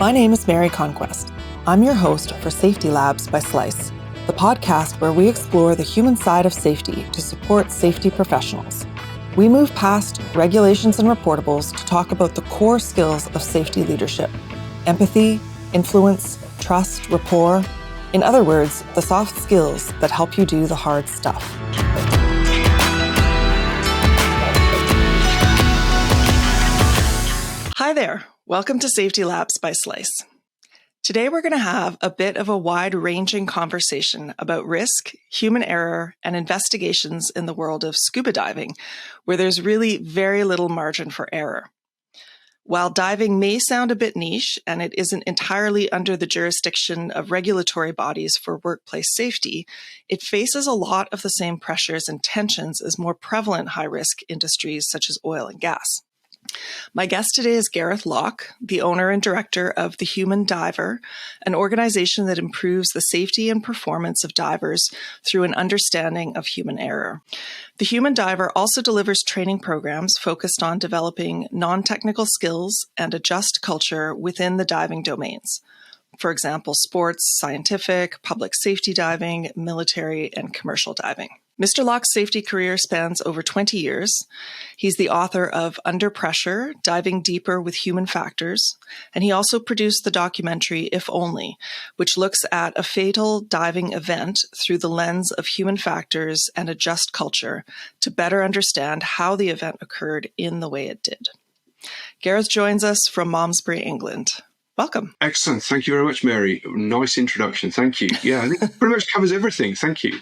My name is Mary Conquest. I'm your host for Safety Labs by Slice, the podcast where we explore the human side of safety to support safety professionals. We move past regulations and reportables to talk about the core skills of safety leadership: empathy, influence, trust, rapport. In other words, the soft skills that help you do the hard stuff. Hi there. Welcome to Safety Labs by Slice. Today we're going to have a bit of a wide-ranging conversation about risk, human error, and investigations in the world of scuba diving, where there's really very little margin for error. While diving may sound a bit niche, and it isn't entirely under the jurisdiction of regulatory bodies for workplace safety, it faces a lot of the same pressures and tensions as more prevalent high-risk industries such as oil and gas. My guest today is Gareth Lock, the owner and director of The Human Diver, an organization that improves the safety and performance of divers through an understanding of human error. The Human Diver also delivers training programs focused on developing non-technical skills and a just culture within the diving domains. For example, sports, scientific, public safety diving, military, and commercial diving. Mr. Lock's safety career spans over 20 years. He's the author of Under Pressure, Diving Deeper with Human Factors, and he also produced the documentary If Only, which looks at a fatal diving event through the lens of human factors and a just culture to better understand how the event occurred in the way it did. Gareth joins us from Malmesbury, England. Welcome. Excellent. Thank you very much, Mary. Nice introduction. Thank you. Yeah, I think it pretty much covers everything. Thank you.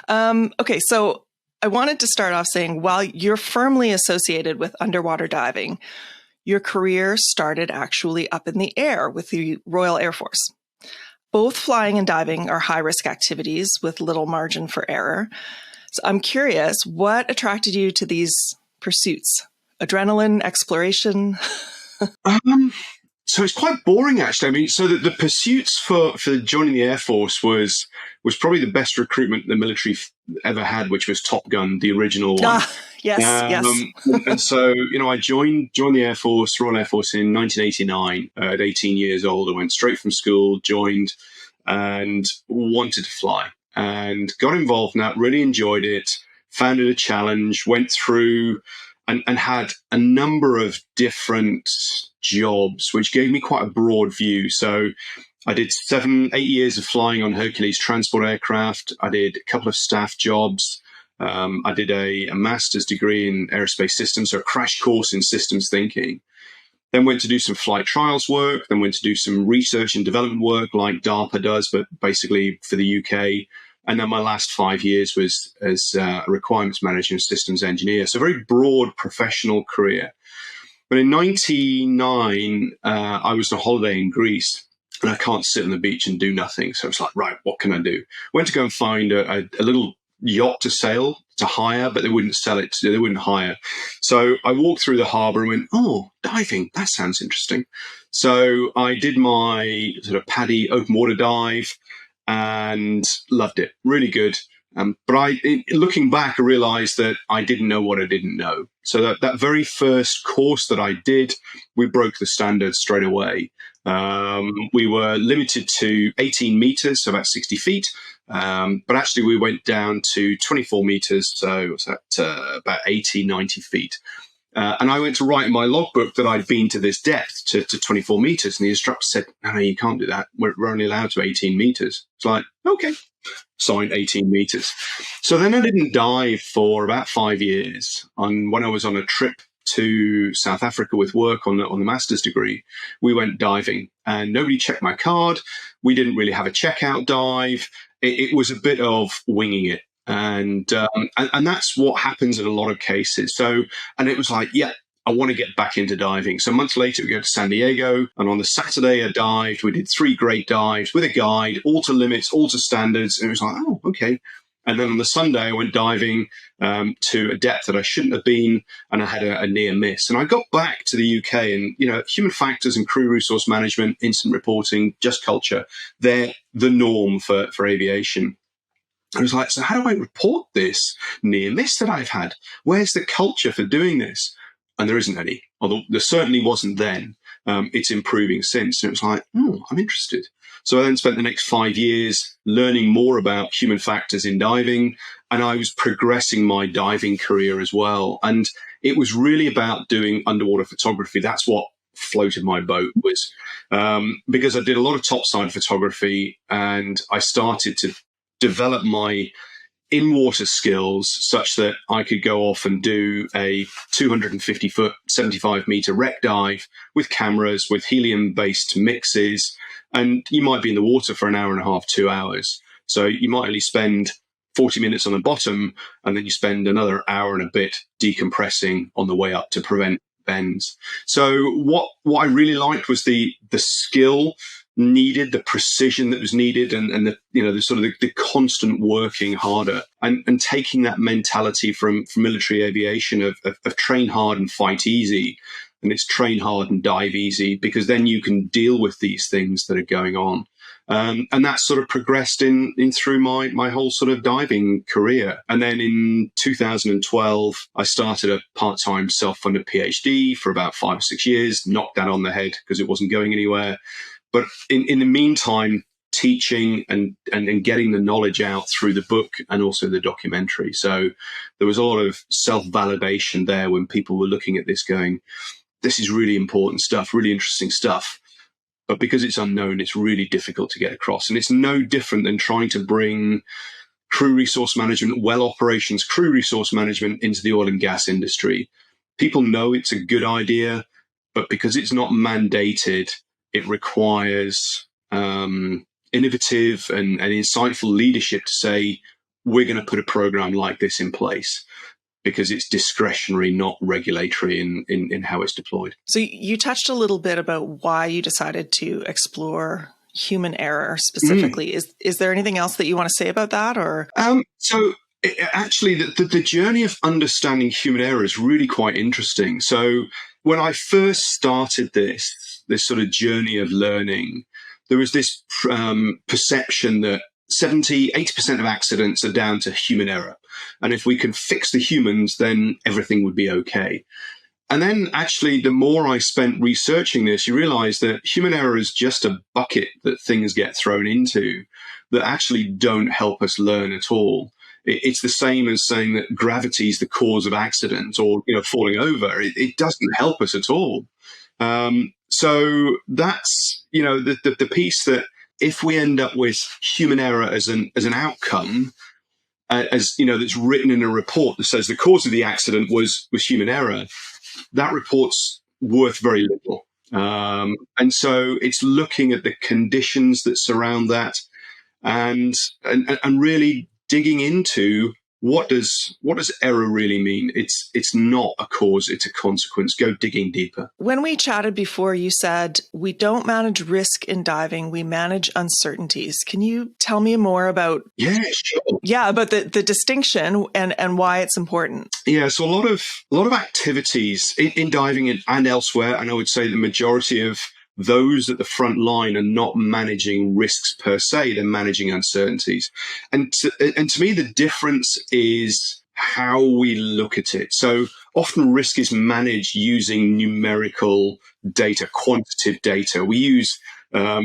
Okay, so I wanted to start off saying, while you're firmly associated with underwater diving, your career started actually up in the air with the Royal Air Force. Both flying and diving are high-risk activities with little margin for error. So I'm curious, what attracted you to these pursuits? Adrenaline, exploration? So it's quite boring, actually. I mean, so the pursuits for joining the Air Force was probably the best recruitment the military ever had, which was Top Gun, the original one. Yes. And so, I joined the Air Force, Royal Air Force in 1989 at 18 years old. I went straight from school, joined, and wanted to fly, and got involved in that, really enjoyed it, found it a challenge, went through and had a number of different jobs, which gave me quite a broad view. So I did 7-8 years of flying on Hercules transport aircraft. I did a couple of staff jobs. I did a master's degree in aerospace systems, so a crash course in systems thinking. Then went to do some flight trials work, then went to do some research and development work like DARPA does, but basically for the UK. And then my last 5 years was as a requirements manager and systems engineer. So a very broad professional career. But in 1999, I was on holiday in Greece, and I can't sit on the beach and do nothing. So it's like, right, what can I do? Went to go and find a little yacht to hire, but they wouldn't sell it. They wouldn't hire. So I walked through the harbour and went, oh, diving, that sounds interesting. So I did my sort of PADI open water dive and loved it. Really good. But looking back, I realized that I didn't know what I didn't know. So that very first course that I did, we broke the standard straight away. We were limited to 18 meters, so about 60 feet. But actually we went down to 24 meters, so what's that, about 80, 90 feet. And I went to write in my logbook that I'd been to this depth, to 24 meters. And the instructor said, no, you can't do that. We're only allowed to 18 meters. It's like, okay, signed 18 meters. So then I didn't dive for about 5 years. And when I was on a trip to South Africa with work on the master's degree, we went diving and nobody checked my card. We didn't really have a checkout dive. It was a bit of winging it. And that's what happens in a lot of cases. So, and it was like, yeah, I want to get back into diving. So a month later, we go to San Diego, and on the Saturday I dived. We did 3 great dives with a guide, all to limits, all to standards. And it was like, oh, okay. And then on the Sunday, I went diving to a depth that I shouldn't have been, and I had a near miss. And I got back to the UK, and, human factors and crew resource management, incident reporting, just culture, they're the norm for aviation. I was like, so how do I report this near miss that I've had? Where's the culture for doing this? And there isn't any, although there certainly wasn't then. it's improving since. And it was like, I'm interested. So I then spent the next 5 years learning more about human factors in diving, and I was progressing my diving career as well. And it was really about doing underwater photography. That's what floated my boat, was because I did a lot of topside photography, and I started to develop my in-water skills such that I could go off and do a 250-foot, 75-meter wreck dive with cameras, with helium-based mixes, and you might be in the water for an hour and a half, 2 hours. So you might only spend 40 minutes on the bottom, and then you spend another hour and a bit decompressing on the way up to prevent bends. So what I really liked was the skill needed, the precision that was needed, and the sort of the constant working harder, and taking that mentality from military aviation of train hard and fight easy, and it's train hard and dive easy, because then you can deal with these things that are going on. And that sort of progressed in through my whole sort of diving career. And then in 2012, I started a part-time self-funded PhD for about 5 or 6 years, knocked that on the head because it wasn't going anywhere. But in the meantime, teaching and getting the knowledge out through the book and also the documentary. So there was a lot of self-validation there when people were looking at this going, this is really important stuff, really interesting stuff. But because it's unknown, it's really difficult to get across. And it's no different than trying to bring crew resource management, well operations, crew resource management into the oil and gas industry. People know it's a good idea, but because it's not mandated, it requires innovative and insightful leadership to say, we're going to put a program like this in place, because it's discretionary, not regulatory in how it's deployed. So you touched a little bit about why you decided to explore human error specifically. Is there anything else that you want to say about that? Or actually, the journey of understanding human error is really quite interesting. So when I first started this sort of journey of learning, there was this perception that 80% of accidents are down to human error. And if we can fix the humans, then everything would be okay. And then actually, the more I spent researching this, you realize that human error is just a bucket that things get thrown into that actually don't help us learn at all. It's the same as saying that gravity is the cause of accidents or falling over. It doesn't help us at all. So that's the piece that, if we end up with human error as an outcome, that's written in a report that says the cause of the accident was human error, that report's worth very little. And so it's looking at the conditions that surround that, and really digging into what does error really mean? It's not a cause, it's a consequence. Go digging deeper. When we chatted before, you said we don't manage risk in diving, we manage uncertainties. Can you tell me more about about the distinction and why it's important? Yeah, so a lot of activities in diving and elsewhere, and I would say the majority of those at the front line are not managing risks per se, they're managing uncertainties. And to me, the difference is how we look at it. So often risk is managed using numerical data, quantitative data. We use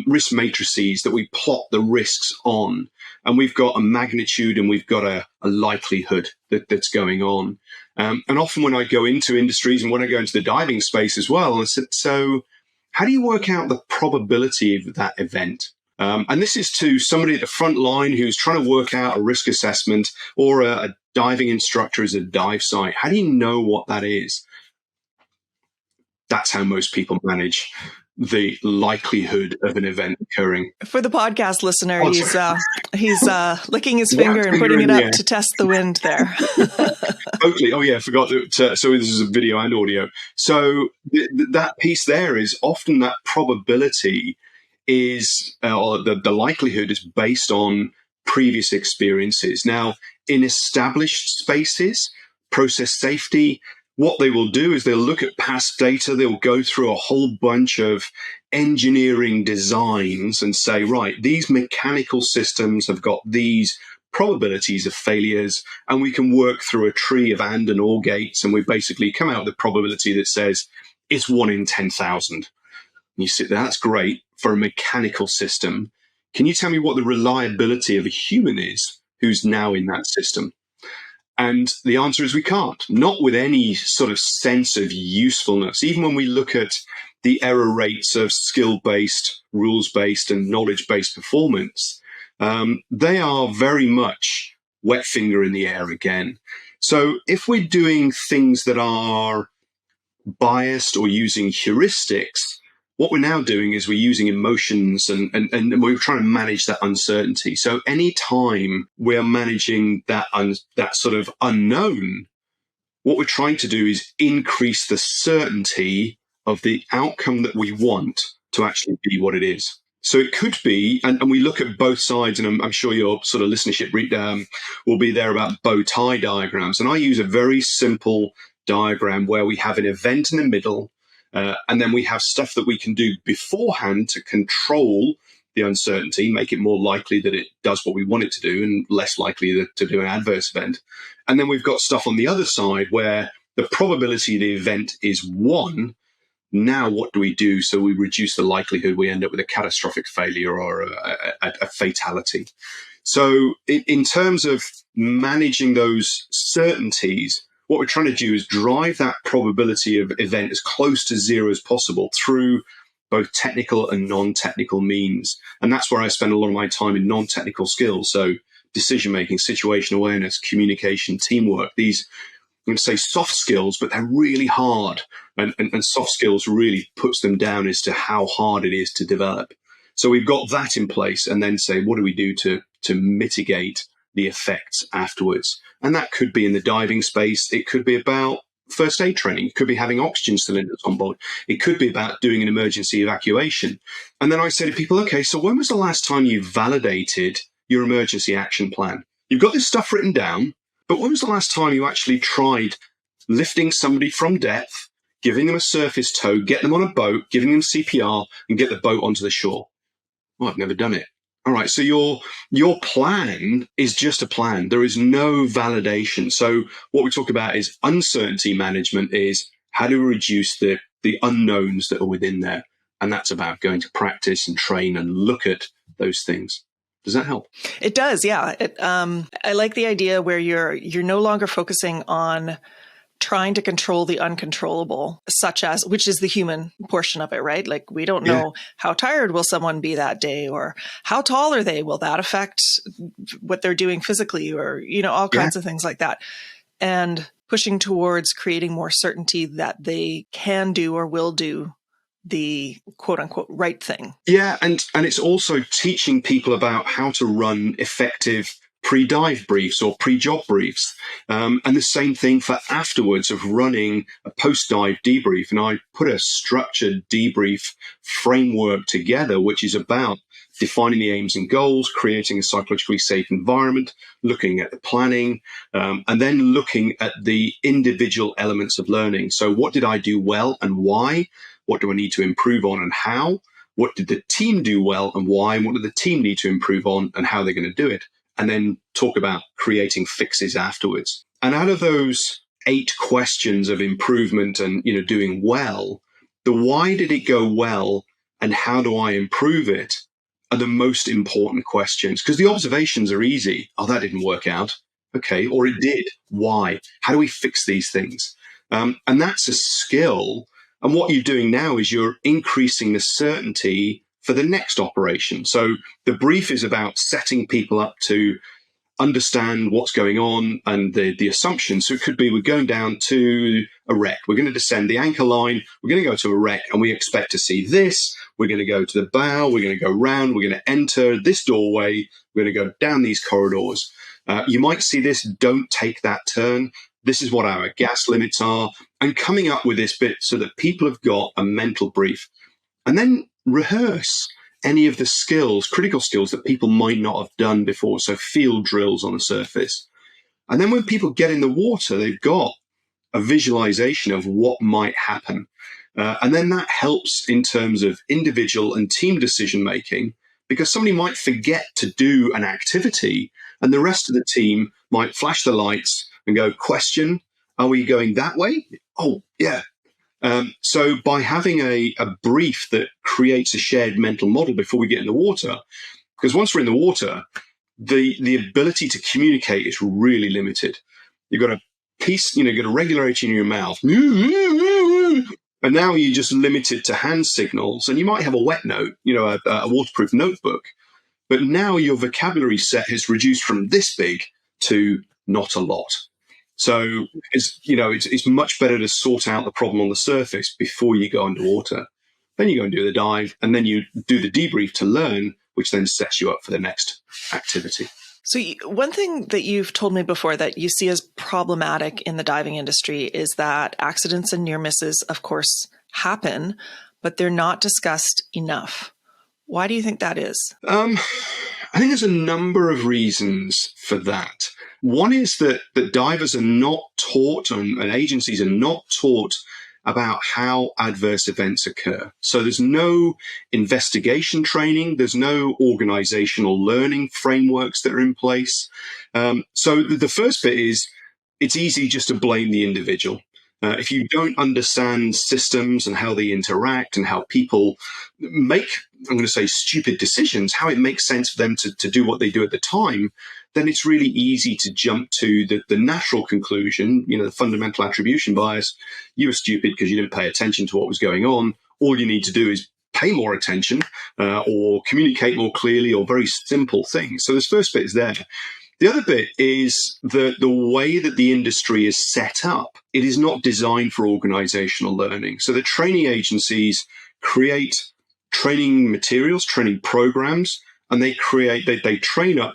risk matrices that we plot the risks on, and we've got a magnitude and we've got a likelihood that's going on. And often when I go into industries and when I go into the diving space as well, I said, so how do you work out the probability of that event? And this is to somebody at the front line who's trying to work out a risk assessment, or a diving instructor as a dive site. How do you know what that is? That's how most people manage the likelihood of an event occurring. For the podcast listener, he's licking his finger and putting it up to test the wind there. Totally. Oh yeah, I forgot that. So this is a video and audio. So that piece there is often that probability is, or the likelihood is based on previous experiences. Now, in established spaces, process safety, what they will do is they'll look at past data, they'll go through a whole bunch of engineering designs and say, right, these mechanical systems have got these probabilities of failures, and we can work through a tree of and OR gates, and we basically come out with a probability that says it's 1 in 10,000. And you sit there, that's great for a mechanical system. Can you tell me what the reliability of a human is who's now in that system? And the answer is we can't, not with any sort of sense of usefulness. Even when we look at the error rates of skill-based, rules-based, and knowledge-based performance, they are very much wet finger in the air again. So if we're doing things that are biased or using heuristics, what we're now doing is we're using emotions and we're trying to manage that uncertainty. So anytime we're managing that sort of unknown, what we're trying to do is increase the certainty of the outcome that we want to actually be what it is. So it could be, and we look at both sides, and I'm sure your sort of listenership will be there about bow tie diagrams. And I use a very simple diagram where we have an event in the middle, and then we have stuff that we can do beforehand to control the uncertainty, make it more likely that it does what we want it to do and less likely to do an adverse event. And then we've got stuff on the other side where the probability of the event is 1. Now, what do we do so we reduce the likelihood we end up with a catastrophic failure or a fatality? So in terms of managing those certainties, what we're trying to do is drive that probability of event as close to 0 as possible through both technical and non-technical means. And that's where I spend a lot of my time in non-technical skills. So decision-making, situation awareness, communication, teamwork, these, I'm going to say soft skills, but they're really hard. And soft skills really puts them down as to how hard it is to develop. So we've got that in place, and then say, what do we do to mitigate the effects afterwards? And that could be in the diving space. It could be about first aid training. It could be having oxygen cylinders on board. It could be about doing an emergency evacuation. And then I say to people, okay, so when was the last time you validated your emergency action plan? You've got this stuff written down, but when was the last time you actually tried lifting somebody from depth, giving them a surface tow, get them on a boat, giving them CPR, and get the boat onto the shore? Well, I've never done it. All right, so your plan is just a plan. There is no validation. So what we talk about is uncertainty management is how do we reduce the unknowns that are within there? And that's about going to practice and train and look at those things. Does that help? It does, yeah. I like the idea where you're no longer focusing on trying to control the uncontrollable, such as, which is the human portion of it, right? Like we don't know how tired will someone be that day, or how tall are they? Will that affect what they're doing physically, or, all kinds of things like that. And pushing towards creating more certainty that they can do or will do the quote unquote right thing. Yeah. And it's also teaching people about how to run effective pre-dive briefs or pre-job briefs. And the same thing for afterwards of running a post-dive debrief. And I put a structured debrief framework together, which is about defining the aims and goals, creating a psychologically safe environment, looking at the planning, and then looking at the individual elements of learning. So what did I do well and why? What do I need to improve on and how? What did the team do well and why? And what do the team need to improve on and how they're going to do it? And then talk about creating fixes afterwards. And out of those 8 questions of improvement and, doing well, the why did it go well and how do I improve it are the most important questions, because the observations are easy. Oh, that didn't work out. Okay. Or it did. Why? How do we fix these things? And that's a skill. And what you're doing now is you're increasing the certainty for the next operation. So the brief is about setting people up to understand what's going on and the assumptions. So it could be we're going down to a wreck. We're going to descend the anchor line. We're going to go to a wreck and we expect to see this. We're going to go to the bow. We're going to go round. We're going to enter this doorway. We're going to go down these corridors. You might see this, don't take that turn. This is what our gas limits are. And coming up with this bit so that people have got a mental brief. And then rehearse any of the skills, critical skills that people might not have done before. So field drills on the surface. And then when people get in the water, they've got a visualization of what might happen. And then that helps in terms of individual and team decision making, because somebody might forget to do an activity and the rest of the team might flash the lights and go, question, are we going that way? Oh, yeah. So by having a brief that creates a shared mental model before we get in the water, because once we're in the water, the ability to communicate is really limited. You've got a piece, you've got a regulator in your mouth, and now you're just limited to hand signals. And you might have a wet note, a waterproof notebook, but now your vocabulary set has reduced from this big to not a lot. So it's much better to sort out the problem on the surface before you go underwater. Then you go and do the dive, and then you do the debrief to learn, which then sets you up for the next activity. So one thing that you've told me before that you see as problematic in the diving industry is that accidents and near misses, of course, happen, but they're not discussed enough. Why do you think that is? I think there's a number of reasons for that. One is that divers are not taught, and agencies are not taught about how adverse events occur. So there's no investigation training, there's no organizational learning frameworks that are in place. So the first bit is it's easy just to blame the individual. If you don't understand systems and how they interact and how people make, I'm going to say, stupid decisions, how it makes sense for them to do what they do at the time, then it's really easy to jump to the natural conclusion, the fundamental attribution bias. You were stupid because you didn't pay attention to what was going on. All you need to do is pay more attention or communicate more clearly, or very simple things. So this first bit is there. The other bit is the way that the industry is set up. It is not designed for organizational learning. So the training agencies create training materials, training programs, and they train up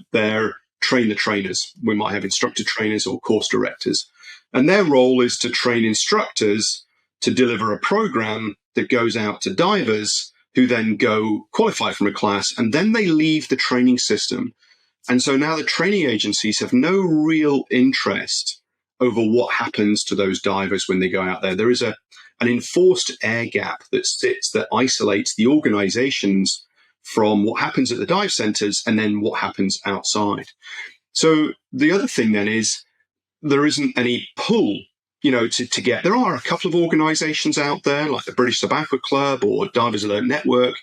train the trainers. We might have instructor trainers or course directors. And their role is to train instructors to deliver a program that goes out to divers who then go qualify from a class, and then they leave the training system. And so now the training agencies have no real interest over what happens to those divers when they go out there. There is an enforced air gap that isolates the organizations from what happens at the dive centers and then what happens outside. So the other thing then is there isn't any pull, to get. There are a couple of organizations out there like the British Subaquatic Club or Divers Alert Network,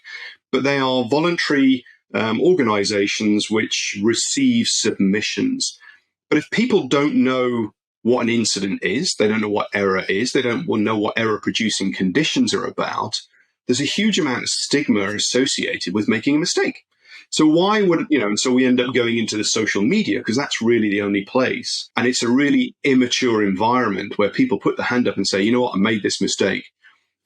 but they are voluntary organizations which receive submissions. But if people don't know what an incident is, they don't know what error is, they don't know what error producing conditions are about, there's a huge amount of stigma associated with making a mistake. So why would, and so we end up going into the social media because that's really the only place. And it's a really immature environment where people put their hand up and say, you know what, I made this mistake.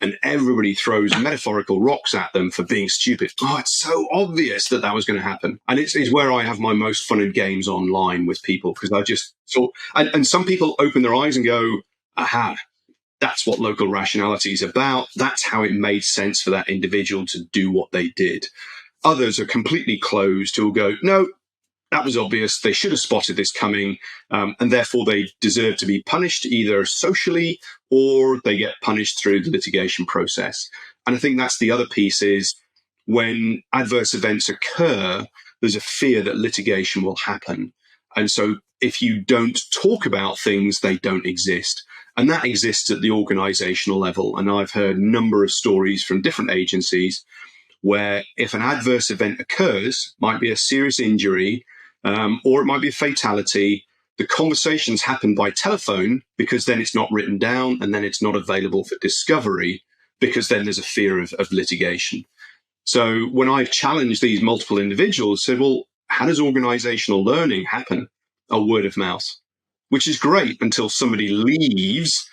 And everybody throws metaphorical rocks at them for being stupid. Oh, it's so obvious that was going to happen. And it's where I have my most fun in games online with people, because I just saw, and some people open their eyes and go, aha, that's what local rationality is about. That's how it made sense for that individual to do what they did. Others are completely closed who will go, no, that was obvious. They should have spotted this coming, and therefore they deserve to be punished either socially or they get punished through the litigation process. And I think that's the other piece is when adverse events occur, there's a fear that litigation will happen. And so if you don't talk about things, they don't exist. And that exists at the organizational level. And I've heard a number of stories from different agencies where if an adverse event occurs, might be a serious injury, or it might be a fatality, the conversations happen by telephone because then it's not written down and then it's not available for discovery because then there's a fear of litigation. So when I've challenged these multiple individuals, said, well, how does organizational learning happen? A word of mouth, which is great until somebody leaves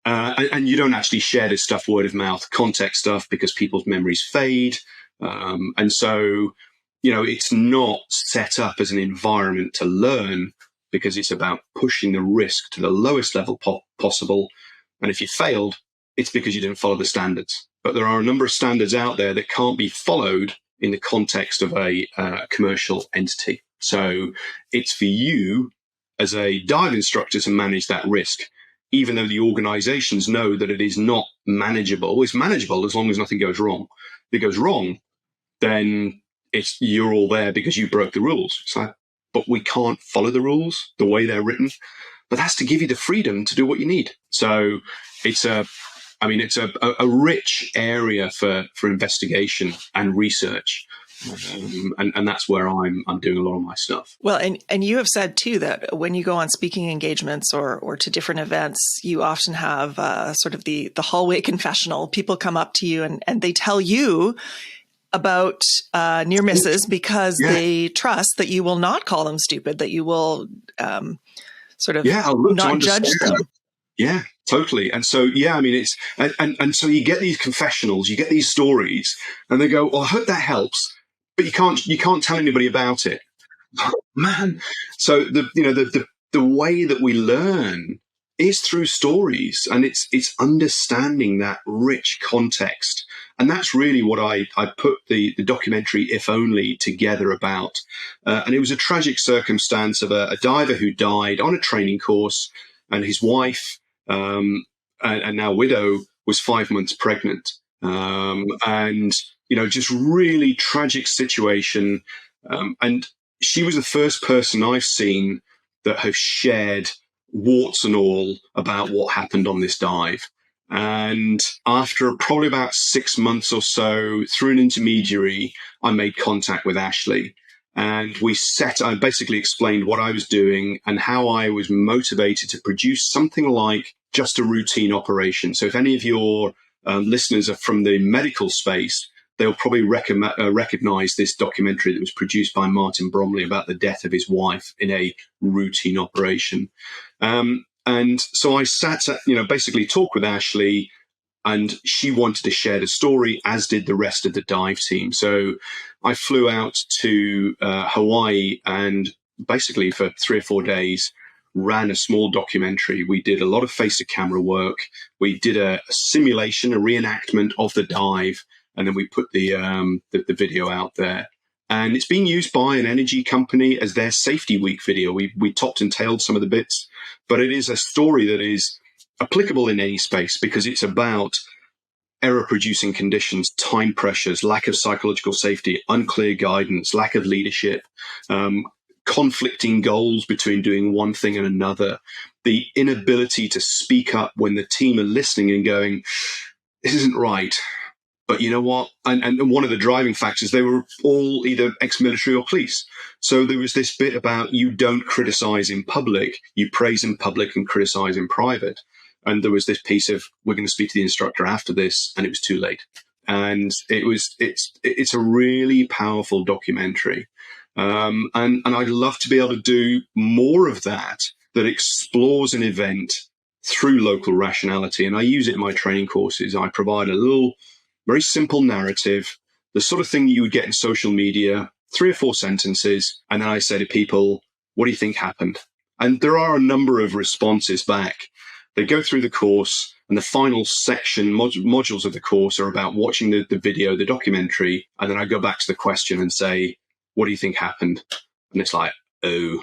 and you don't actually share this stuff word of mouth, context stuff, because people's memories fade. And so, it's not set up as an environment to learn because it's about pushing the risk to the lowest level possible. And if you failed, it's because you didn't follow the standards. But there are a number of standards out there that can't be followed in the context of a commercial entity. So it's for you as a dive instructor to manage that risk, even though the organizations know that it is not manageable. It's manageable as long as nothing goes wrong. If it goes wrong, then you're all there because you broke the rules. It's like, but we can't follow the rules the way they're written. But that's to give you the freedom to do what you need. So it's I mean, it's a rich area for investigation and research. And that's where I'm doing a lot of my stuff. Well, and you have said too that when you go on speaking engagements or to different events, you often have sort of the hallway confessional. People come up to you and they tell you about near misses because they trust that you will not call them stupid, that you will sort of not judge them. Yeah, totally. And so, I mean, it's and so you get these confessionals, you get these stories, and they go, "Well, I hope that helps," but you can't tell anybody about it. Man, so the way that we learn is through stories, and it's understanding that rich context. And that's really what I put the documentary If Only together about. And it was a tragic circumstance of a diver who died on a training course, and his wife, and now widow, was 5 months pregnant. And, just really tragic situation. And she was the first person I've seen that have shared warts and all about what happened on this dive. And after probably about 6 months or so, through an intermediary, I made contact with Ashley. And I basically explained what I was doing and how I was motivated to produce something like just a routine operation. So if any of your listeners are from the medical space, they'll probably recognize this documentary that was produced by Martin Bromley about the death of his wife in a routine operation. And so I sat, basically talked with Ashley, and she wanted to share the story, as did the rest of the dive team. So I flew out to Hawaii and basically for 3 or 4 days ran a small documentary. We did a lot of face-to-camera work. We did a simulation, a reenactment of the dive, and then we put the video out there. And it's being used by an energy company as their Safety Week video. We topped and tailed some of the bits, but it is a story that is applicable in any space because it's about error-producing conditions, time pressures, lack of psychological safety, unclear guidance, lack of leadership, conflicting goals between doing one thing and another, the inability to speak up when the team are listening and going, this isn't right. But you know what? And one of the driving factors, they were all either ex-military or police. So there was this bit about you don't criticize in public, you praise in public and criticize in private. And there was this piece of, we're going to speak to the instructor after this, and it was too late. And it's a really powerful documentary. And I'd love to be able to do more of that explores an event through local rationality. And I use it in my training courses. I provide a little, very simple narrative, the sort of thing you would get in social media, 3 or 4 sentences. And then I say to people, what do you think happened? And there are a number of responses back. They go through the course, and the final section, modules of the course are about watching the video, the documentary. And then I go back to the question and say, what do you think happened? And it's like, oh,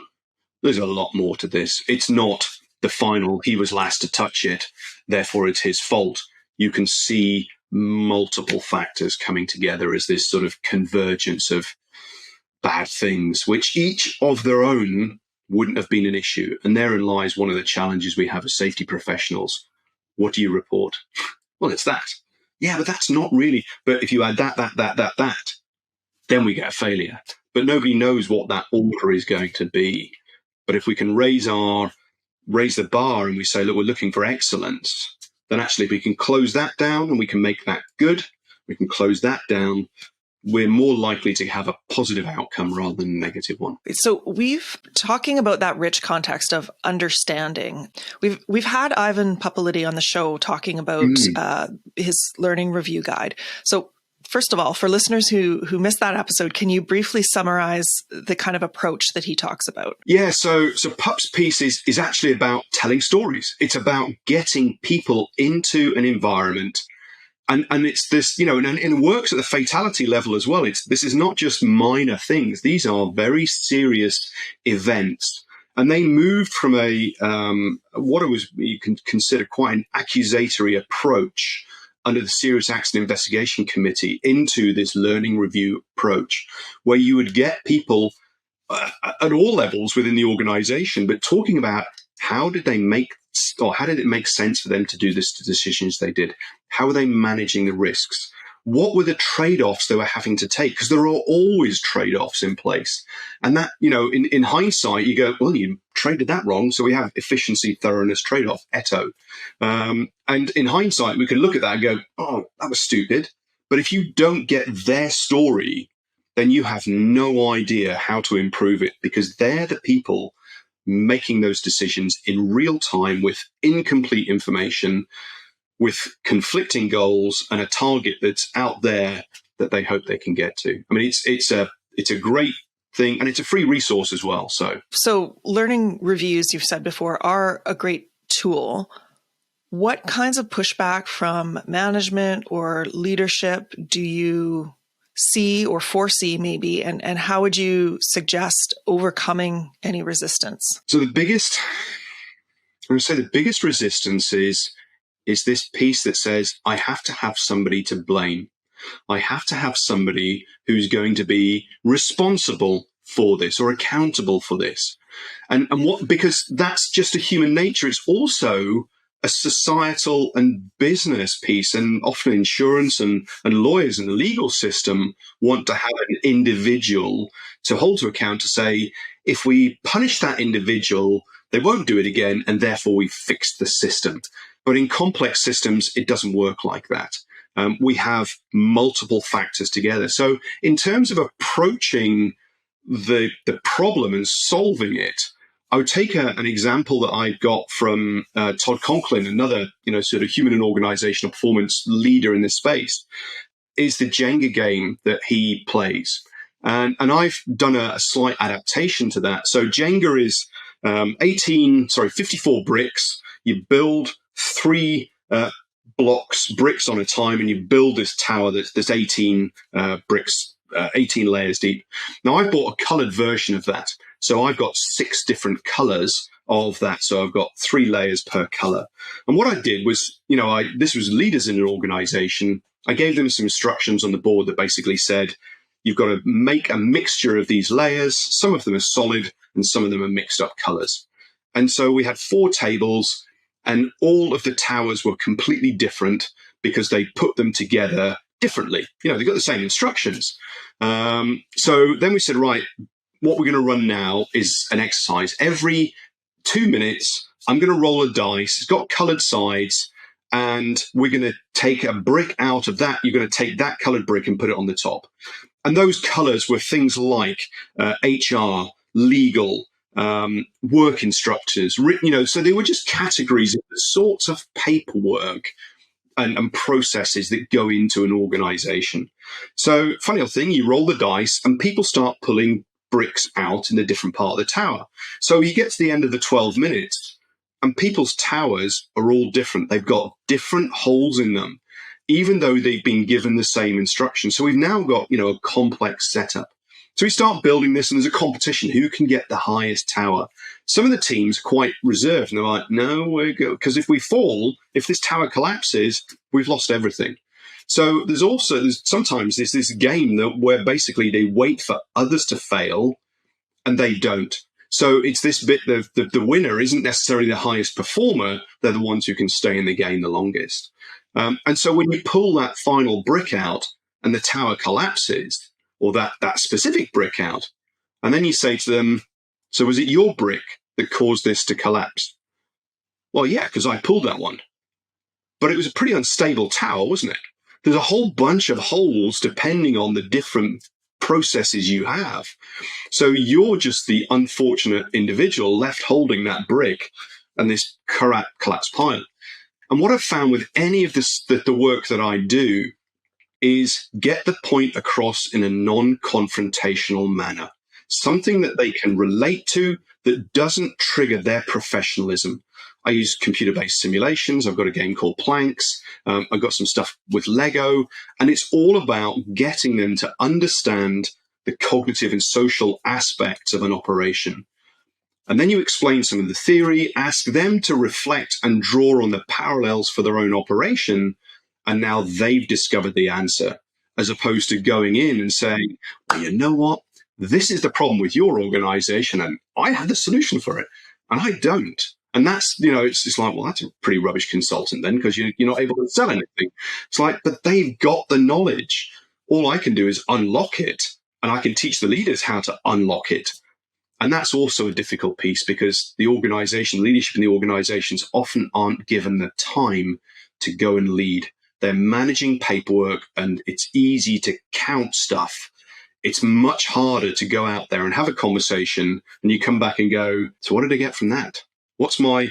there's a lot more to this. It's not the final, he was last to touch it, therefore it's his fault. You can see multiple factors coming together as this sort of convergence of bad things, which each of their own wouldn't have been an issue. And therein lies one of the challenges we have as safety professionals. What do you report? Well, it's that. Yeah, but that's not really. But if you add that, then we get a failure. But nobody knows what that order is going to be. But if we can raise the bar and we say, look, we're looking for excellence, then actually we can close that down and we can make that good. We can close that down. We're more likely to have a positive outcome rather than a negative one. So we've talking about that rich context of understanding. We've had Ivan Papalides on the show talking about his learning review guide. So first of all, for listeners who missed that episode, can you briefly summarize the kind of approach that he talks about? Yeah, so Pup's piece is actually about telling stories. It's about getting people into an environment. And it's this, and it works at the fatality level as well. This is not just minor things. These are very serious events. And they moved from you can consider quite an accusatory approach under the Serious Accident Investigation Committee into this learning review approach, where you would get people at all levels within the organization, but talking about how did they make make sense for them to do the decisions they did? How were they managing the risks? What were the trade-offs they were having to take? Because there are always trade-offs in place. And that, in hindsight, you go, well, you traded that wrong. So we have efficiency, thoroughness, trade-off, ETO. And in hindsight, we can look at that and go, oh, that was stupid. But if you don't get their story, then you have no idea how to improve it, because they're the people making those decisions in real time with incomplete information, with conflicting goals and a target that's out there that they hope they can get to. I mean, it's a great thing, and it's a free resource as well. So learning reviews, you've said before, are a great tool. What kinds of pushback from management or leadership do you see or foresee maybe, and how would you suggest overcoming any resistance? So the biggest resistance is this piece that says, I have to have somebody to blame. I have to have somebody who's going to be responsible for this or accountable for this. Because that's just a human nature. It's also a societal and business piece, and often insurance and lawyers and the legal system want to have an individual to hold to account, to say, if we punish that individual, they won't do it again, and therefore we fixed the system. But in complex systems, it doesn't work like that. We have multiple factors together. So in terms of approaching the problem and solving it, I would take an example that I got from Todd Conklin, another sort of human and organizational performance leader in this space, is the Jenga game that he plays. And I've done a slight adaptation to that. So Jenga is 54 bricks. You build 3 bricks on a time, and you build this tower that's 18 bricks, 18 layers deep. Now, I bought a colored version of that. So I've got 6 different colors of that. So I've got 3 layers per color. And what I did was, this was leaders in an organization. I gave them some instructions on the board that basically said, you've got to make a mixture of these layers. Some of them are solid and some of them are mixed up colors. And so we had 4 tables, and all of the towers were completely different because they put them together differently. They got the same instructions. So then we said, right, what we're going to run now is an exercise. Every 2 minutes, I'm going to roll a dice. It's got colored sides, and we're going to take a brick out of that. You're going to take that colored brick and put it on the top. And those colors were things like HR, legal, work instructors, so they were just categories of the sorts of paperwork and processes that go into an organization. So funny old thing, you roll the dice and people start pulling bricks out in a different part of the tower. So you get to the end of the 12 minutes and people's towers are all different. They've got different holes in them, even though they've been given the same instructions. So we've now got, a complex setup. So we start building this, and there's a competition. Who can get the highest tower? Some of the teams are quite reserved, and they're like, no, we're good. Because if we fall, if this tower collapses, we've lost everything. So sometimes there's this game where basically they wait for others to fail, and they don't. So it's this bit that the winner isn't necessarily the highest performer. They're the ones who can stay in the game the longest. And so when you pull that final brick out and the tower collapses, or that specific brick out, and then you say to them, so was it your brick that caused this to collapse? Well, yeah, because I pulled that one. But it was a pretty unstable tower, wasn't it? There's a whole bunch of holes depending on the different processes you have. So you're just the unfortunate individual left holding that brick and this collapsed pile. And what I've found with any of this, the work that I do, is get the point across in a non-confrontational manner, something that they can relate to that doesn't trigger their professionalism. I use computer-based simulations. I've got a game called Planks. I've got some stuff with Lego, and it's all about getting them to understand the cognitive and social aspects of an operation. And then you explain some of the theory, ask them to reflect and draw on the parallels for their own operation, and now they've discovered the answer, as opposed to going in and saying, well, you know what? This is the problem with your organization, and I have the solution for it, and I don't. And that's, it's like, well, that's a pretty rubbish consultant then, because you're not able to sell anything. It's like, but they've got the knowledge. All I can do is unlock it, and I can teach the leaders how to unlock it. And that's also a difficult piece, because the organization, leadership in the organizations often aren't given the time to go and lead. They're managing paperwork, and it's easy to count stuff. It's much harder to go out there and have a conversation, and you come back and go, so what did I get from that? What's my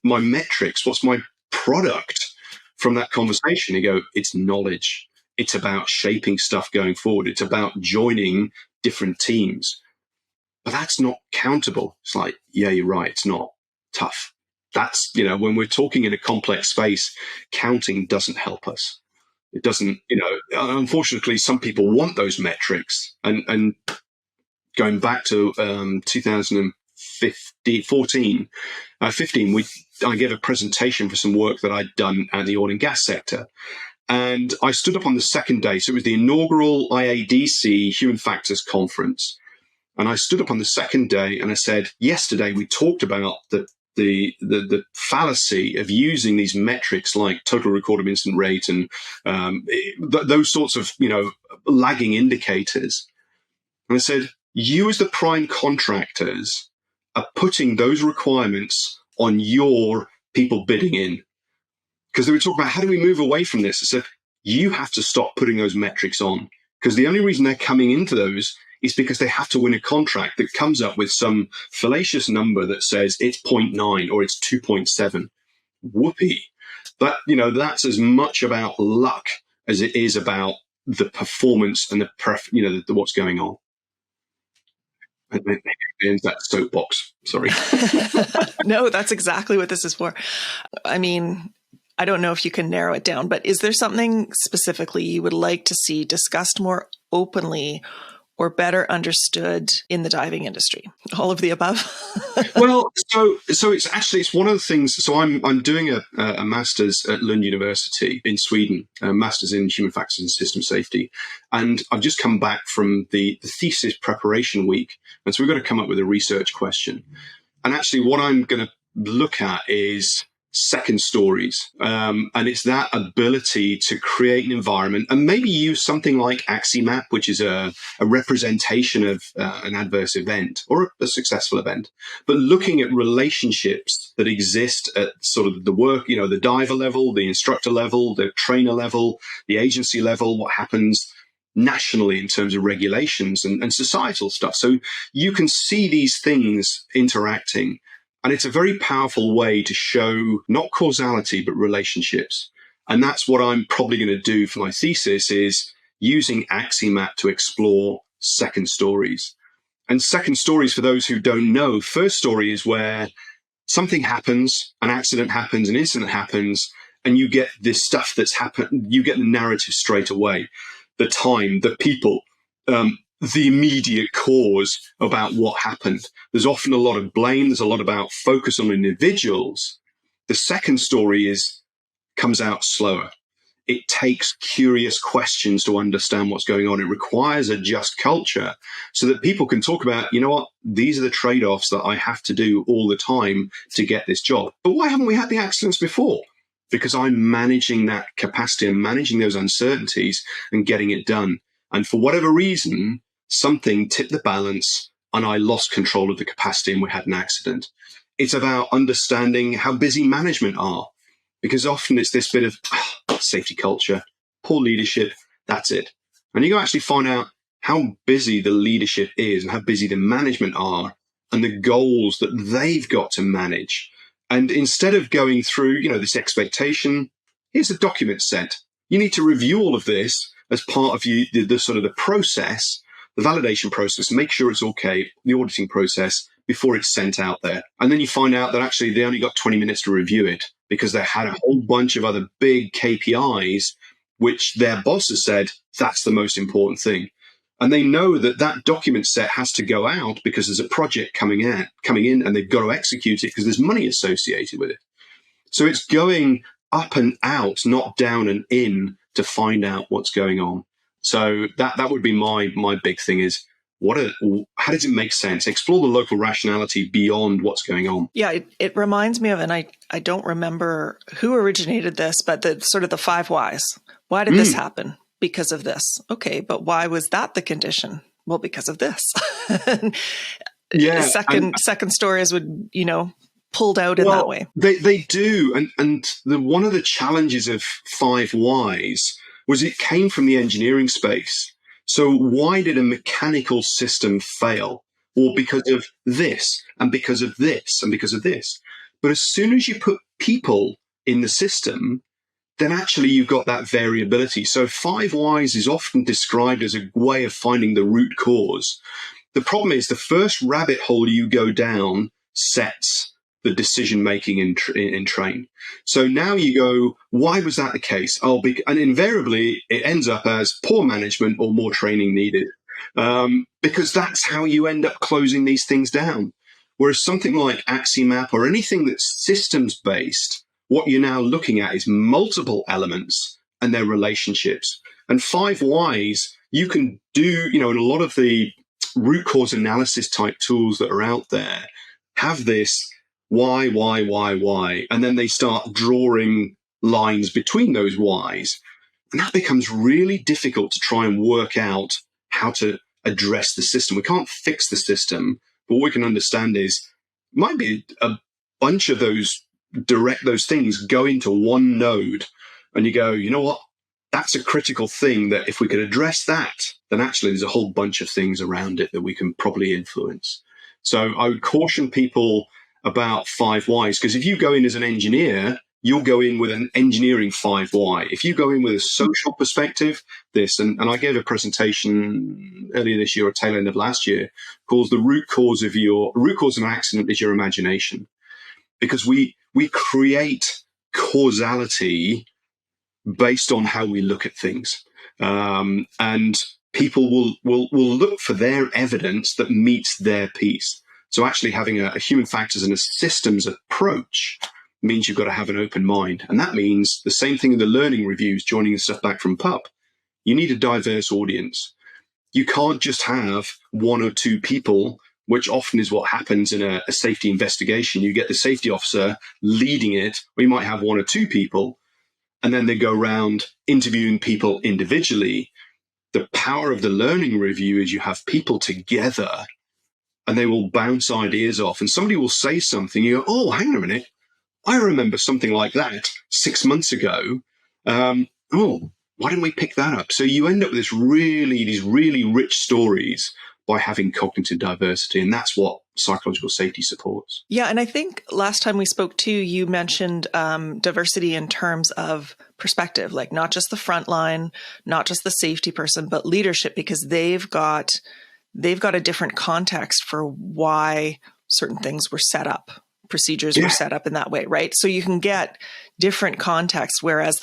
metrics? What's my product from that conversation? You go, it's knowledge. It's about shaping stuff going forward. It's about joining different teams. But that's not countable. It's like, yeah, you're right. It's not tough. That's, when we're talking in a complex space, counting doesn't help us. It doesn't, unfortunately, some people want those metrics. And going back to 2015, I gave a presentation for some work that I'd done at the oil and gas sector. And I stood up on the second day. So it was the inaugural IADC Human Factors Conference. And I stood up on the second day and I said, yesterday we talked about the fallacy of using these metrics like total recordable incident rate and those sorts of, lagging indicators. And I said, you as the prime contractors are putting those requirements on your people bidding in. Because they were talking about, how do we move away from this? I said, you have to stop putting those metrics on. Because the only reason they're coming into those is because they have to win a contract that comes up with some fallacious number that says it's 0.9 or it's 2.7. Whoopee. But, that's as much about luck as it is about the performance and the what's going on. That soapbox. Sorry. No, that's exactly what this is for. I mean, I don't know if you can narrow it down, but is there something specifically you would like to see discussed more openly or better understood in the diving industry? All of the above? Well, so it's one of the things. So I'm doing a master's at Lund University in Sweden, a master's in human factors and system safety, and I've just come back from the thesis preparation week, and so we've got to come up with a research question. And actually, what I'm going to look at is second stories, and it's that ability to create an environment and maybe use something like Aximap, which is a representation of an adverse event or a successful event, but looking at relationships that exist at sort of the work, the diver level, the instructor level, the trainer level, the agency level, what happens nationally in terms of regulations and societal stuff. So you can see these things interacting. And it's a very powerful way to show not causality, but relationships. And that's what I'm probably going to do for my thesis, is using Aximap to explore second stories. And second stories, for those who don't know, first story is where something happens, an accident happens, an incident happens, and you get this stuff that's happened. You get the narrative straight away, the time, the people, the immediate cause about what happened. There's often a lot of blame. There's a lot about focus on individuals. The second story comes out slower. It takes curious questions to understand what's going on. It requires a just culture so that people can talk about, these are the trade-offs that I have to do all the time to get this job. But why haven't we had the accidents before? Because I'm managing that capacity and managing those uncertainties and getting it done. And for whatever reason, something tipped the balance and I lost control of the capacity and we had an accident. It's about understanding how busy management are, because often it's this bit of safety culture, poor leadership, that's it. And you can actually find out how busy the leadership is and how busy the management are and the goals that they've got to manage. And instead of going through, this expectation, here's a document set. You need to review all of this as part of the sort of the process, the validation process, make sure it's okay, the auditing process before it's sent out there. And then you find out that actually they only got 20 minutes to review it because they had a whole bunch of other big KPIs, which their bosses said, that's the most important thing. And they know that that document set has to go out because there's a project coming in and they've got to execute it because there's money associated with it. So it's going up and out, not down and in, to find out what's going on. So that would be my big thing, is how does it make sense? Explore the local rationality beyond what's going on. Yeah, it reminds me of, and I don't remember who originated this, but the sort of the 5 whys. Why did this happen? Because of this. Okay, but why was that the condition? Well, because of this. Yeah. Second stories would, pulled out in that way. They do. And one of the challenges of 5 whys was it came from the engineering space. So why did a mechanical system fail? Or because of this, and because of this, and because of this. But as soon as you put people in the system, then actually you've got that variability. So 5 whys is often described as a way of finding the root cause. The problem is the first rabbit hole you go down sets the decision-making in train. So now you go, why was that the case? And invariably it ends up as poor management or more training needed, because that's how you end up closing these things down. Whereas something like Aximap or anything that's systems-based, what you're now looking at is multiple elements and their relationships. And 5 whys, you can do, in a lot of the root cause analysis type tools that are out there, have this why, and then they start drawing lines between those whys. And that becomes really difficult to try and work out how to address the system. We can't fix the system, but what we can understand is it might be a bunch of those things go into one node, and you go, you know what? That's a critical thing that if we could address that, then actually there's a whole bunch of things around it that we can probably influence. So I would caution people about 5 whys, because if you go in as an engineer, you'll go in with an engineering 5 why. If you go in with a social perspective, and I gave a presentation earlier this year or tail end of last year called the root cause of an accident is your imagination. Because we create causality based on how we look at things. And people will look for their evidence that meets their piece. So actually having a human factors and a systems approach means you've got to have an open mind. And that means the same thing in the learning reviews, joining the stuff back from PUP. You need a diverse audience. You can't just have 1 or 2 people, which often is what happens in a safety investigation. You get the safety officer leading it, or you might have 1 or 2 people, and then they go around interviewing people individually. The power of the learning review is you have people together and they will bounce ideas off, and somebody will say something. You go, oh, hang on a minute. I remember something like that 6 months ago. Why didn't we pick that up? So you end up with these really rich stories by having cognitive diversity, and that's what psychological safety supports. Yeah, and I think last time we spoke too, you mentioned diversity in terms of perspective, like not just the front line, not just the safety person, but leadership, because they've got a different context for why certain things were set up, procedures were set up in that way, right? So you can get different context, whereas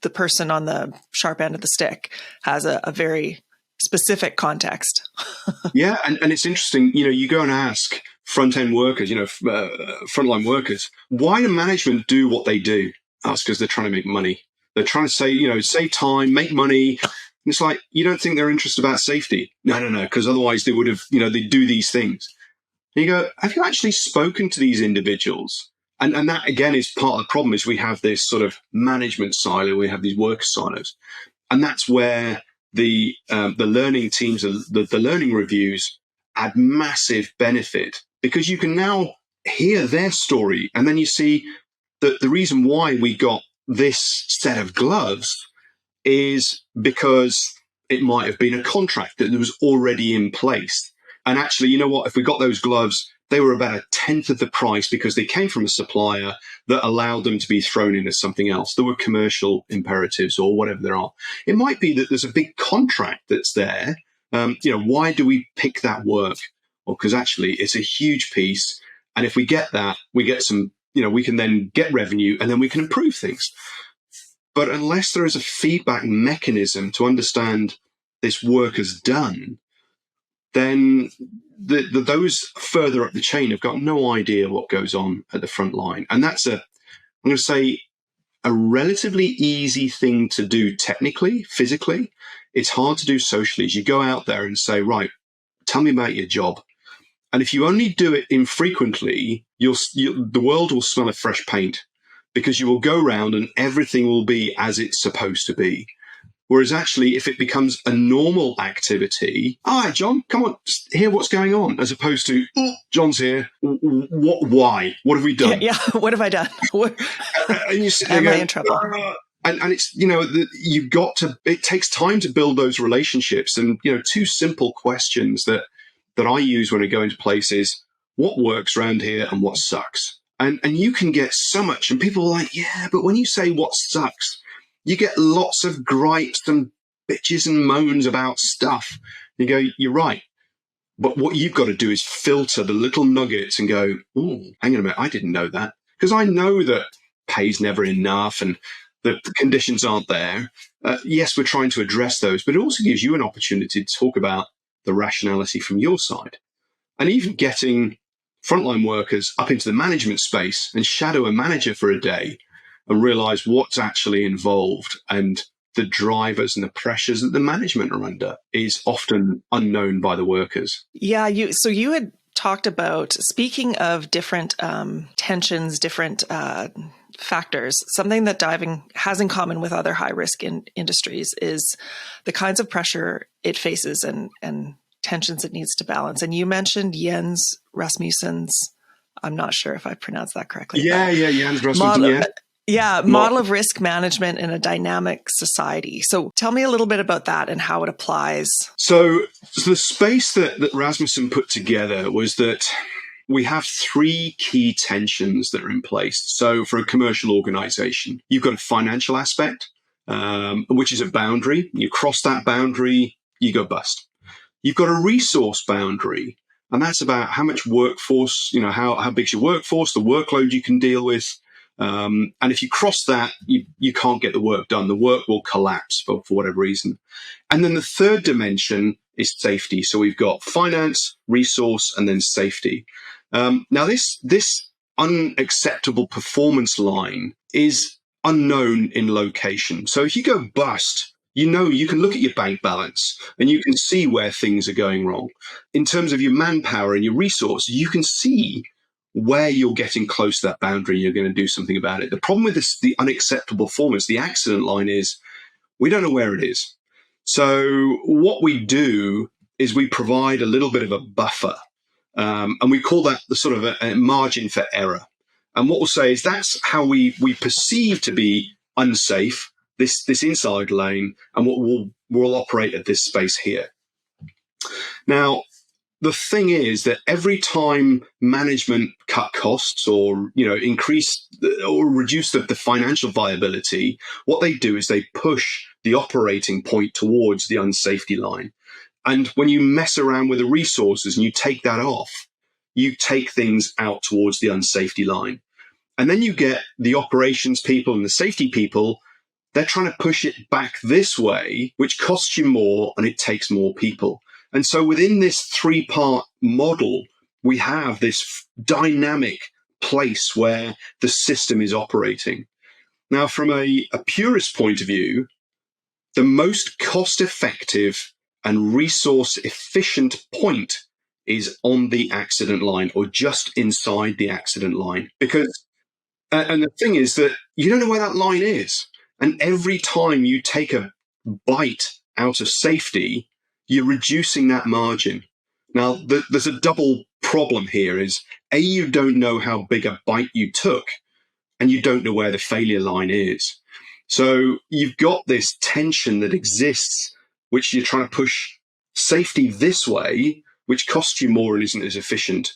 the person on the sharp end of the stick has a very specific context. Yeah, and it's interesting, you go and ask front-end workers, frontline workers, why do management do what they do? That's because they're trying to make money. They're trying to save time, make money. And it's like, you don't think they're interested about safety? No, because otherwise they would have, they do these things. And you go, have you actually spoken to these individuals? And that, again, is part of the problem, is we have this sort of management silo, we have these worker silos. And that's where the learning teams, the learning reviews add massive benefit, because you can now hear their story. And then you see that the reason why we got this set of gloves is because it might have been a contract that was already in place. And actually, you know what? If we got those gloves, they were about 1/10 of the price because they came from a supplier that allowed them to be thrown in as something else. There were commercial imperatives or whatever there are. It might be that there's a big contract that's there. Why do we pick that work? Well, because actually it's a huge piece. And if we get that, we get some, we can then get revenue and then we can improve things. But unless there is a feedback mechanism to understand this work is done, then those further up the chain have got no idea what goes on at the front line. And that's I'm going to say, a relatively easy thing to do technically, physically. It's hard to do socially. As you go out there and say, right, Tell me about your job. And if you only do it infrequently, the world will smell of fresh paint, because you will go around and everything will be as it's supposed to be. Whereas actually, if it becomes a normal activity, all right, John, come on, just hear what's going on, as opposed to, John's here. What? Why? What have we done? Yeah. What have I done? And you sit Am there I in trouble? And it's, you've got to, it takes time to build those relationships. And, two simple questions that I use when I go into places: what works around here and what sucks? And you can get so much, and people are like, yeah, but when you say what sucks, you get lots of gripes and bitches and moans about stuff. You go, you're right. But what you've got to do is filter the little nuggets and go, oh, hang on a minute, I didn't know that. Because I know that pay's never enough and the conditions aren't there. Yes, we're trying to address those, but it also gives you an opportunity to talk about the rationality from your side. And even getting frontline workers up into the management space and shadow a manager for a day and realize what's actually involved and the drivers and the pressures that the management are under is often unknown by the workers. Yeah. So you had talked about, speaking of different tensions, different factors, something that diving has in common with other high risk industries is the kinds of pressure it faces and tensions it needs to balance. And you mentioned Jens Rasmussen's, I'm not sure if I pronounced that correctly. Yeah, Jens Rasmussen, model of risk management in a dynamic society. So tell me a little bit about that and how it applies. So the space that Rasmussen put together was that we have three key tensions that are in place. So for a commercial organization, you've got a financial aspect, which is a boundary. You cross that boundary, you go bust. You've got a resource boundary, and that's about how much workforce, how big's your workforce, the workload you can deal with. And if you cross that, you can't get the work done. The work will collapse for whatever reason. And then the third dimension is safety. So we've got finance, resource, and then safety. Now, this unacceptable performance line is unknown in location. So if you go bust, you can look at your bank balance and you can see where things are going wrong. In terms of your manpower and your resource, you can see where you're getting close to that boundary and you're going to do something about it. The problem with the unacceptable performance, the accident line, is we don't know where it is. So what we do is we provide a little bit of a buffer, and we call that the sort of a margin for error. And what we'll say is that's how we perceive to be unsafe, this inside lane, and what we'll operate at this space here. Now, the thing is that every time management cut costs or increase or reduce the financial viability, what they do is they push the operating point towards the unsafety line. And when you mess around with the resources and you take that off, you take things out towards the unsafety line. And then you get the operations people and the safety people, they're trying to push it back this way, which costs you more and it takes more people. And so within this three-part model, we have this dynamic place where the system is operating. Now, from a purist point of view, the most cost-effective and resource-efficient point is on the accident line or just inside the accident line. Because, and the thing is that you don't know where that line is. And every time you take a bite out of safety, you're reducing that margin. Now, there's a double problem here is, A, you don't know how big a bite you took, and you don't know where the failure line is. So you've got this tension that exists, which you're trying to push safety this way, which costs you more and isn't as efficient.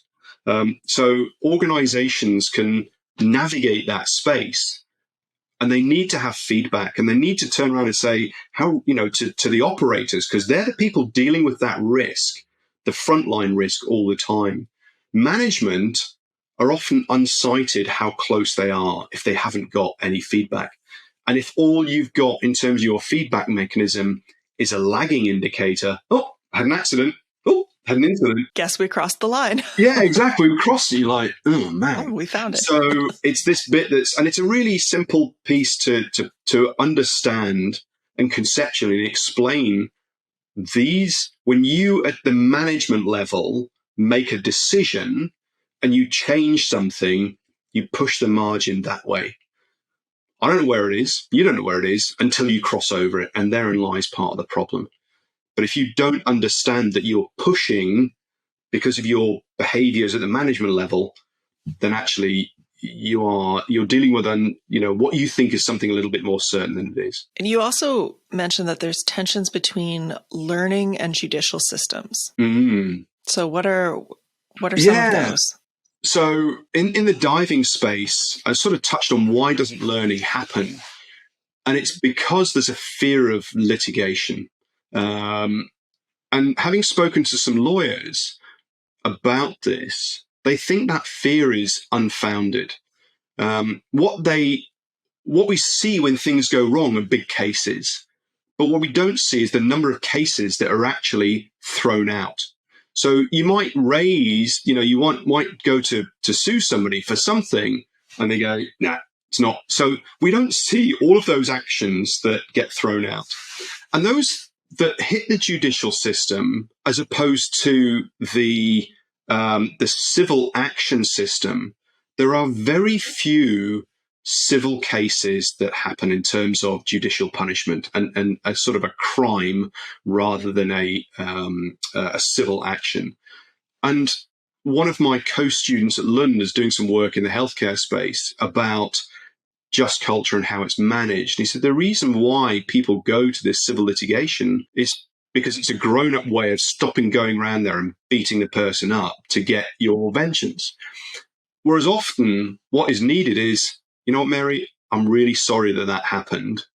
So organizations can navigate that space, and they need to have feedback, and they need to turn around and say how, to the operators, because they're the people dealing with that risk, the frontline risk all the time. Management are often unsighted how close they are if they haven't got any feedback. And if all you've got in terms of your feedback mechanism is a lagging indicator, oh, I had an accident, oh, had an incident. Guess we crossed the line. Yeah, exactly. We crossed it. You're like, oh, man. Oh, we found it. So it's this bit and it's a really simple piece to understand and conceptually explain when you at the management level make a decision and you change something, you push the margin that way. I don't know where it is. You don't know where it is until you cross over it. And therein lies part of the problem. But if you don't understand that you're pushing because of your behaviors at the management level, then actually you're dealing with what you think is something a little bit more certain than it is. And you also mentioned that there's tensions between learning and judicial systems. So what are some of those? So in the diving space, I sort of touched on why doesn't learning happen? And it's because there's a fear of litigation. And having spoken to some lawyers about this, they think that fear is unfounded. What we see when things go wrong are big cases, but what we don't see is the number of cases that are actually thrown out. So you might raise, you might go to sue somebody for something, and they go, nah, it's not. So we don't see all of those actions that get thrown out, and those that hit the judicial system, as opposed to the civil action system. There are very few civil cases that happen in terms of judicial punishment and a sort of a crime rather than a civil action. And one of my co-students at London is doing some work in the healthcare space about just culture and how it's managed. He said the reason why people go to this civil litigation is because it's a grown-up way of stopping going around there and beating the person up to get your vengeance. Whereas often what is needed is, you know what, Mary, I'm really sorry that happened.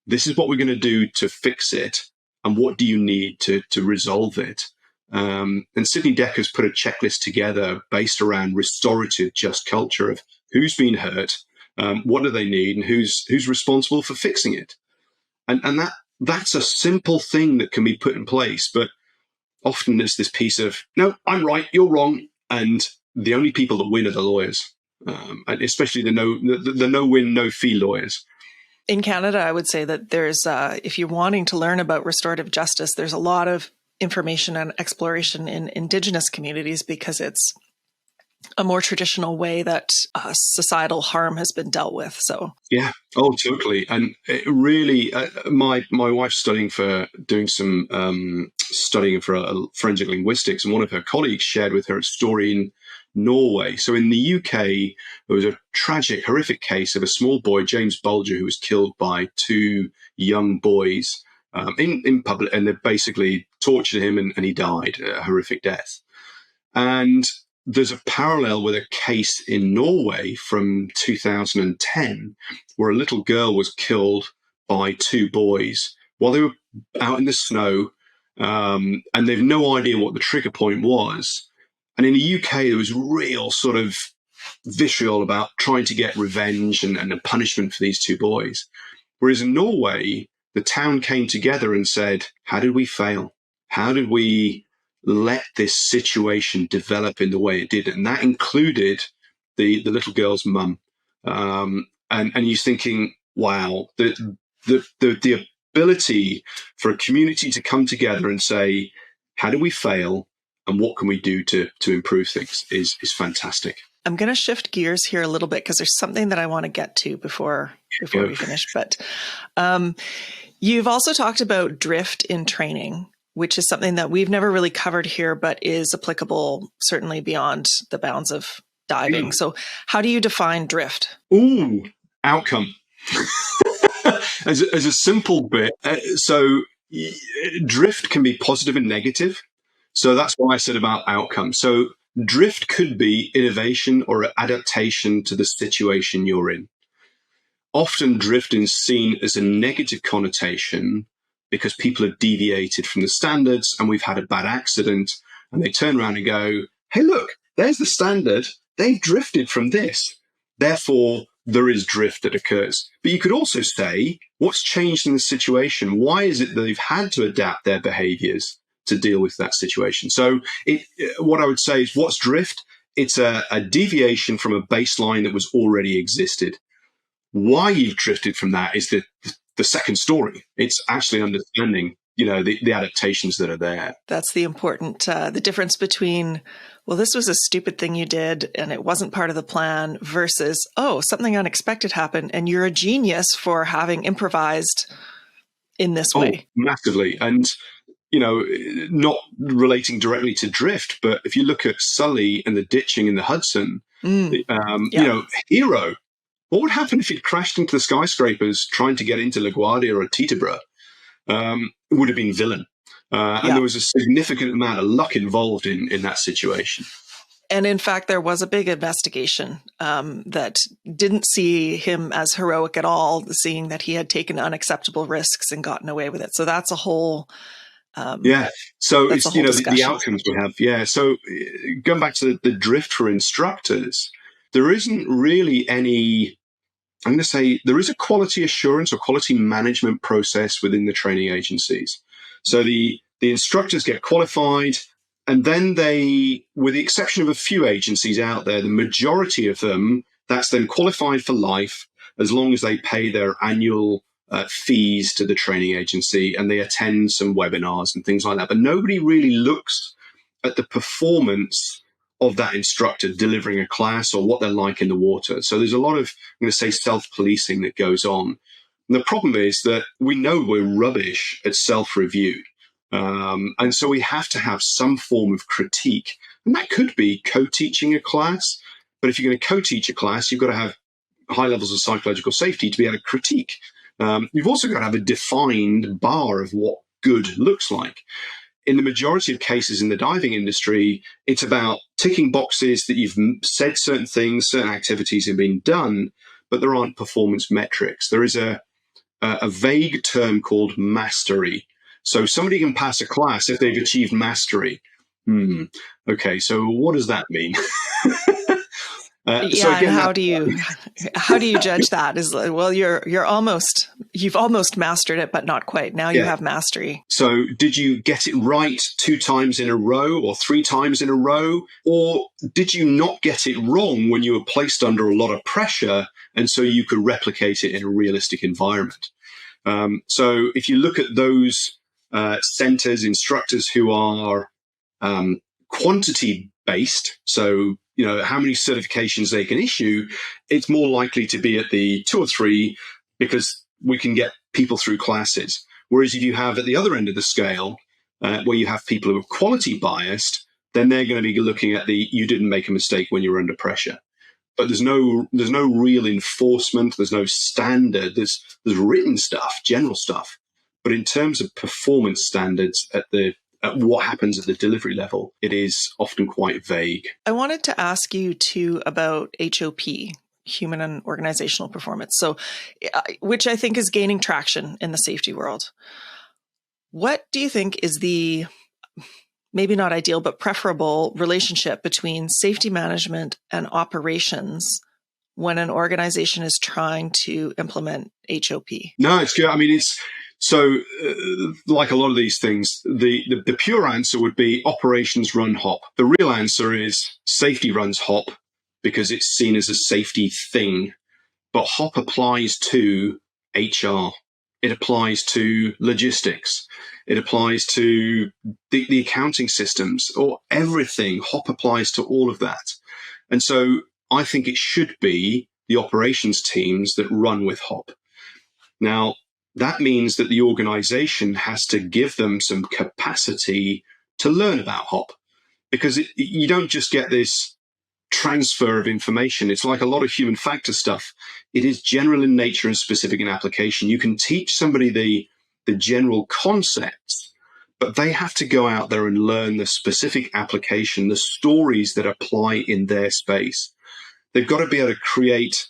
This is what we're going to do to fix it. And what do you need to resolve it? And Sidney Decker's put a checklist together based around restorative just culture of who's been hurt, what do they need, and who's responsible for fixing it. And that's a simple thing that can be put in place. But often there's this piece of, no, I'm right, you're wrong. And the only people that win are the lawyers, and especially the no win, no fee lawyers. In Canada, I would say that there's, if you're wanting to learn about restorative justice, there's a lot of information and exploration in Indigenous communities because it's a more traditional way that societal harm has been dealt with. So yeah, oh, totally. And it really, my wife's doing some studying for forensic linguistics, and one of her colleagues shared with her a story in Norway. So in the UK, there was a tragic, horrific case of a small boy, James Bulger, who was killed by two young boys in public, and they basically tortured him, and he died a horrific death. And there's a parallel with a case in Norway from 2010 where a little girl was killed by two boys while they were out in the snow, and they've no idea what the trigger point was. And in the UK, there was real sort of vitriol about trying to get revenge and a punishment for these two boys. Whereas in Norway, the town came together and said, how did we fail? How did we let this situation develop in the way it did? And that included the little girl's mum. And you're thinking, wow, the ability for a community to come together and say, how do we fail? And what can we do to improve things is fantastic. I'm going to shift gears here a little bit because there's something that I want to get to before we finish. But you've also talked about drift in training, which is something that we've never really covered here, but is applicable certainly beyond the bounds of diving. So how do you define drift? Ooh, outcome. as a simple bit. So drift can be positive and negative. So that's why I said about outcome. So drift could be innovation or adaptation to the situation you're in. Often drift is seen as a negative connotation because people have deviated from the standards and we've had a bad accident, and they turn around and go, hey, look, there's the standard. They've drifted from this. Therefore, there is drift that occurs. But you could also say, what's changed in the situation? Why is it that they've had to adapt their behaviors to deal with that situation? So what I would say is, what's drift? It's a deviation from a baseline that was already existed. Why you've drifted from that is the second story. It's actually understanding the adaptations that are there. That's the important, the difference between, well, this was a stupid thing you did and it wasn't part of the plan versus, oh, something unexpected happened and you're a genius for having improvised in this way. Massively. And, not relating directly to drift, but if you look at Sully and the ditching in the Hudson, Hero, what would happen if he'd crashed into the skyscrapers trying to get into LaGuardia or Teterboro? It would have been villain. And there was a significant amount of luck involved in that situation. And in fact, there was a big investigation that didn't see him as heroic at all, seeing that he had taken unacceptable risks and gotten away with it. So that's a whole... So it's, the outcomes we have. Yeah. So going back to the drift for instructors, there isn't really any... I'm going to say there is a quality assurance or quality management process within the training agencies. So the instructors get qualified, and then they, with the exception of a few agencies out there, the majority of them, that's then qualified for life as long as they pay their annual fees to the training agency and they attend some webinars and things like that. But nobody really looks at the performance of that instructor delivering a class or what they're like in the water. So there's a lot of, I'm going to say, self-policing that goes on. And the problem is that we know we're rubbish at self-review. And so we have to have some form of critique. And that could be co-teaching a class. But if you're going to co-teach a class, you've got to have high levels of psychological safety to be able to critique. You've also got to have a defined bar of what good looks like. In the majority of cases in the diving industry, it's about ticking boxes that you've said certain things, certain activities have been done, but there aren't performance metrics. There is a vague term called mastery. So somebody can pass a class if they've achieved mastery. Okay, so what does that mean? So again, and how do you judge that? Is, well, you've almost mastered it, but not quite. Now you have mastery. So did you get it right 2 times in a row or 3 times in a row? Or did you not get it wrong when you were placed under a lot of pressure and so you could replicate it in a realistic environment? So if you look at those centers, instructors who are quantity based, so how many certifications they can issue, it's more likely to be at the 2 or 3 because we can get people through classes. Whereas if you have at the other end of the scale, where you have people who are quality biased, then they're going to be looking at you didn't make a mistake when you were under pressure. But there's no real enforcement. There's no standard. There's written stuff, general stuff. But in terms of performance standards at what happens at the delivery level, it is often quite vague. I wanted to ask you too about HOP, human and organizational performance. So, which I think is gaining traction in the safety world. What do you think is the, maybe not ideal, but preferable relationship between safety management and operations when an organization is trying to implement HOP? No, it's good. I mean, so like a lot of these things, the pure answer would be operations run HOP. The real answer is safety runs HOP because it's seen as a safety thing. But HOP applies to HR. It applies to logistics. It applies to the accounting systems or everything. HOP applies to all of that. And so I think it should be the operations teams that run with HOP. Now, that means that the organization has to give them some capacity to learn about HOP because you don't just get this transfer of information. It's like a lot of human factor stuff. It is general in nature and specific in application. You can teach somebody the general concepts, but they have to go out there and learn the specific application, the stories that apply in their space. They've got to be able to create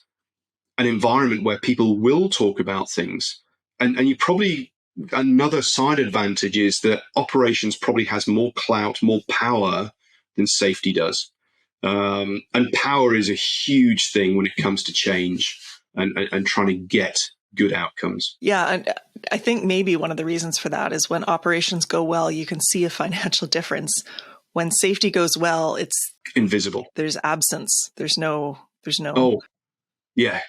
an environment where people will talk about things. And you probably, another side advantage is that operations probably has more clout, more power than safety does. And power is a huge thing when it comes to change and trying to get good outcomes. Yeah, and I think maybe one of the reasons for that is when operations go well, you can see a financial difference. When safety goes well, it's invisible. There's absence. There's no. Oh, yeah.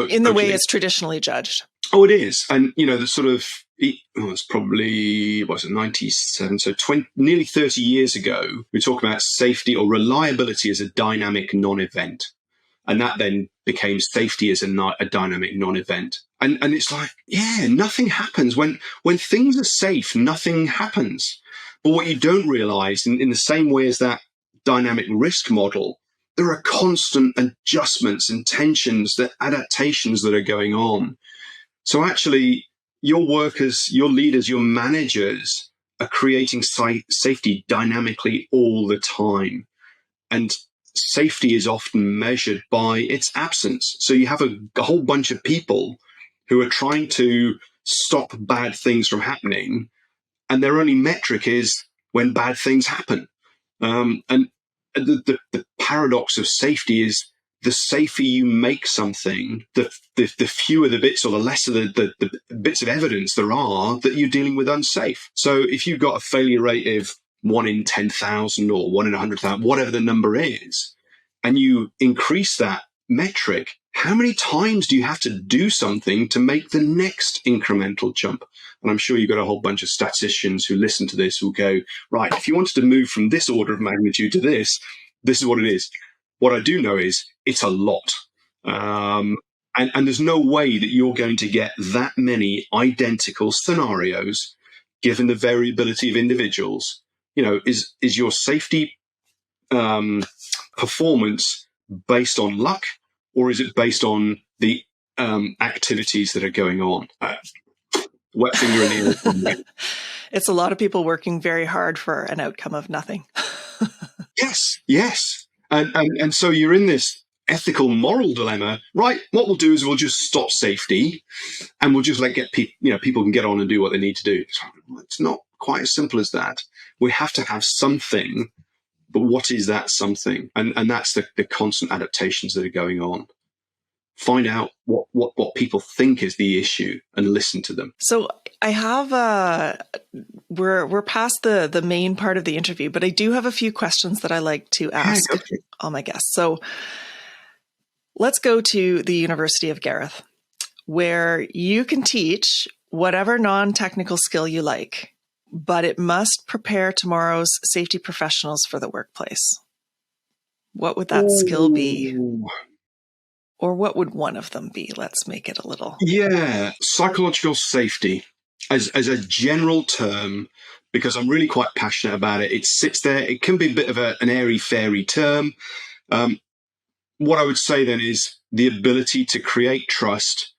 In the way it's traditionally judged. Oh, it is. And, the sort of, it's probably, what's it, 97, so nearly 30 years ago, we talk about safety or reliability as a dynamic non-event. And that then became safety as a dynamic non-event. And it's like, yeah, nothing happens. When things are safe, nothing happens. But what you don't realize, in the same way as that dynamic risk model, there are constant adjustments and tensions, adaptations that are going on. So actually, your workers, your leaders, your managers are creating safety dynamically all the time. And safety is often measured by its absence. So you have a whole bunch of people who are trying to stop bad things from happening, and their only metric is when bad things happen. And the paradox of safety is the safer you make something, the fewer the bits or the lesser the bits of evidence there are that you're dealing with unsafe. So if you've got a failure rate of 1 in 10,000 or 1 in 100,000, whatever the number is, and you increase that metric, how many times do you have to do something to make the next incremental jump? And I'm sure you've got a whole bunch of statisticians who listen to this who go, right, if you wanted to move from this order of magnitude to this is what it is. What I do know is it's a lot. And there's no way that you're going to get that many identical scenarios given the variability of individuals. Is your safety performance based on luck, or is it based on the activities that are going on? Wet finger in the air. It's a lot of people working very hard for an outcome of nothing. Yes. And so you're in this ethical, moral dilemma, right? What we'll do is we'll just stop safety, and we'll just people can get on and do what they need to do. It's not quite as simple as that. We have to have something, but what is that something? And that's the constant adaptations that are going on. Find out what people think is the issue and listen to them. So I have we're past the main part of the interview, but I do have a few questions that I like to ask all my guests. So let's go to the University of Gareth, where you can teach whatever non-technical skill you like, but it must prepare tomorrow's safety professionals for the workplace. What would that skill be? Or what would one of them be? Let's make it a little. Yeah, psychological safety as a general term, because I'm really quite passionate about it. It sits there. It can be a bit of an airy-fairy term. What I would say then is the ability to create trust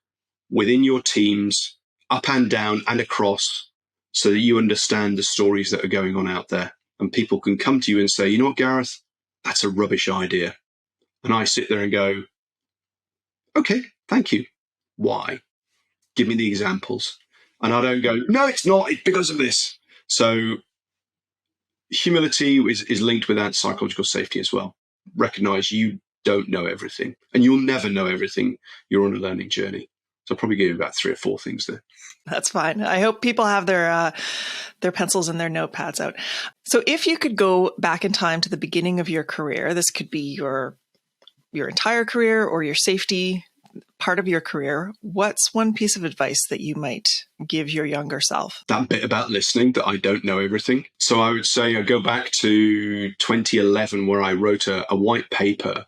within your teams, up and down and across, so that you understand the stories that are going on out there. And people can come to you and say, you know what, Gareth, that's a rubbish idea. And I sit there and go, okay, thank you. Why? Give me the examples. And I don't go, no, it's not. It's because of this. So humility is linked with that psychological safety as well. Recognize you don't know everything, and you'll never know everything. You're on a learning journey. So I'll probably give you about 3 or 4 things there. That's fine. I hope people have their pencils and their notepads out. So if you could go back in time to the beginning of your career, this could be your entire career or your safety part of your career, what's one piece of advice that you might give your younger self? That bit about listening, that I don't know everything. So I would say I go back to 2011, where I wrote a white paper,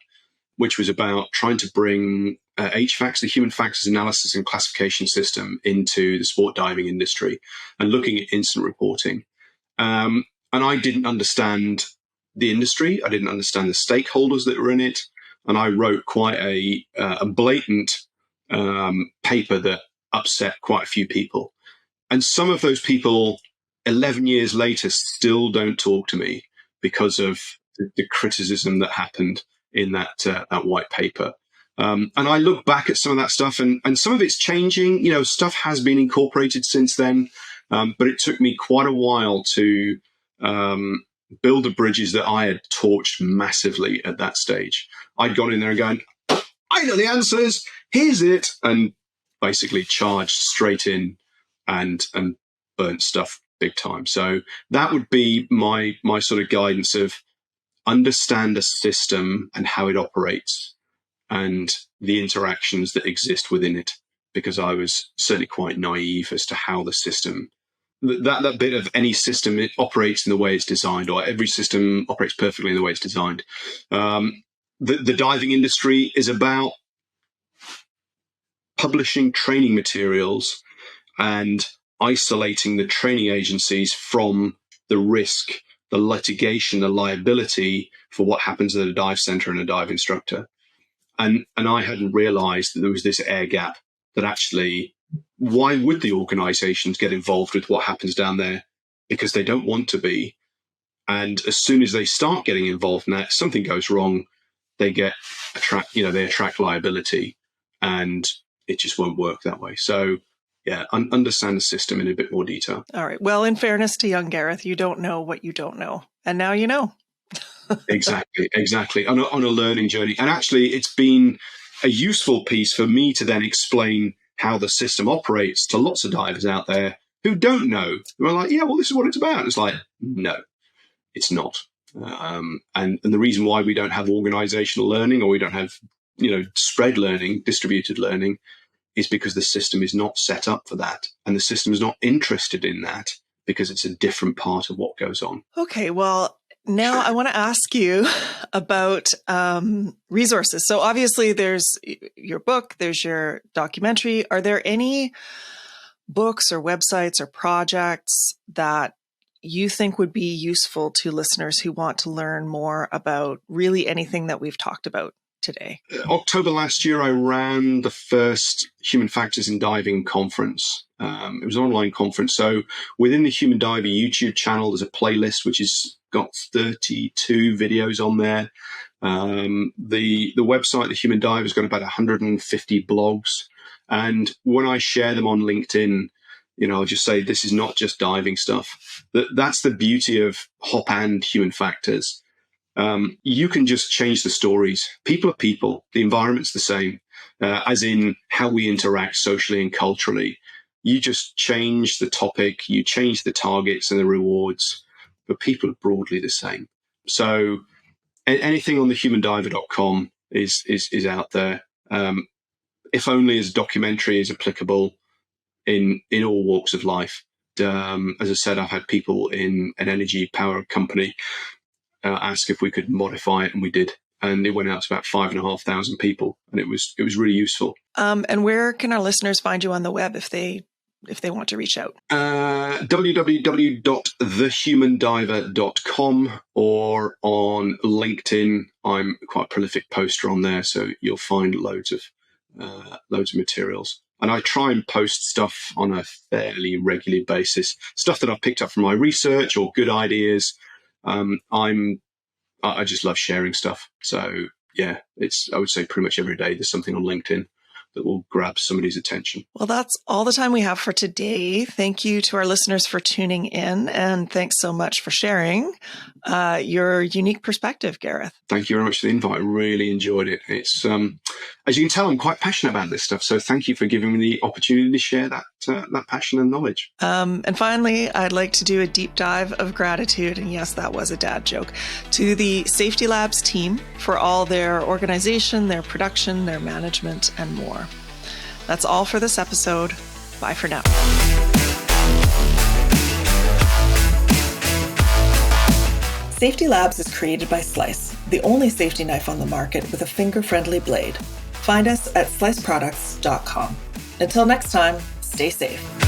which was about trying to bring HFACS, the human factors analysis and classification system, into the sport diving industry and looking at incident reporting. And I didn't understand the industry. I didn't understand the stakeholders that were in it. And I wrote quite a blatant paper that upset quite a few people. And some of those people, 11 years later, still don't talk to me because of the criticism that happened in that white paper. And I look back at some of that stuff, and some of it's changing. Stuff has been incorporated since then, but it took me quite a while to build the bridges that I had torched massively at that stage. I'd gone in there and going, I know the answers, here's it, and basically charged straight in and burnt stuff big time. So that would be my sort of guidance of understand a system and how it operates and the interactions that exist within it, because I was certainly quite naive as to how the system, that bit of any system, it operates in the way it's designed, or every system operates perfectly in the way it's designed. The diving industry is about publishing training materials and isolating the training agencies from the risk, the litigation, the liability for what happens at a dive center and a dive instructor. And I hadn't realized that there was this air gap, that actually, why would the organizations get involved with what happens down there? Because they don't want to be. And as soon as they start getting involved in that, something goes wrong, they attract liability, and it just won't work that way. So yeah, understand the system in a bit more detail. All right. Well, in fairness to young Gareth, you don't know what you don't know. And now you know. Exactly. On a learning journey. And actually, it's been a useful piece for me to then explain how the system operates to lots of divers out there who don't know. Who are like, yeah, well, this is what it's about. It's like, no, it's not. And the reason why we don't have organizational learning, or we don't have, spread learning, distributed learning, is because the system is not set up for that. And the system is not interested in that because it's a different part of what goes on. Okay, well, now I want to ask you about resources. So obviously there's your book, there's your documentary. Are there any books or websites or projects that you think would be useful to listeners who want to learn more about really anything that we've talked about today? October last year, I ran the first Human Factors in Diving conference. It was an online conference. So within the Human Diver YouTube channel, there's a playlist which has got 32 videos on there. The website, the Human Diver, has got about 150 blogs. And when I share them on LinkedIn, I'll just say, this is not just diving stuff. That's the beauty of Hop and Human Factors. You can just change the stories. People are people. The environment's the same, as in how we interact socially and culturally. You just change the topic, you change the targets and the rewards, but people are broadly the same. So anything on thehumandiver.com is out there. If only as a documentary is applicable in all walks of life. As I said, I've had people in an energy power company ask if we could modify it, and we did. And it went out to about 5,500 people, and it was really useful. And where can our listeners find you on the web if they want to reach out? www.thehumandiver.com, or on LinkedIn. I'm quite a prolific poster on there, so you'll find loads of materials. And I try and post stuff on a fairly regular basis, stuff that I've picked up from my research or good ideas. I just love sharing stuff. So yeah, I would say pretty much every day there's something on LinkedIn that will grab somebody's attention. Well, that's all the time we have for today. Thank you to our listeners for tuning in, and thanks so much for sharing your unique perspective, Gareth. Thank you very much for the invite. I really enjoyed it. It's as you can tell, I'm quite passionate about this stuff. So thank you for giving me the opportunity to share that passion and knowledge. And finally, I'd like to do a deep dive of gratitude. And yes, that was a dad joke, to the Safety Labs team for all their organization, their production, their management, and more. That's all for this episode. Bye for now. Safety Labs is created by Slice, the only safety knife on the market with a finger-friendly blade. Find us at sliceproducts.com. Until next time, stay safe.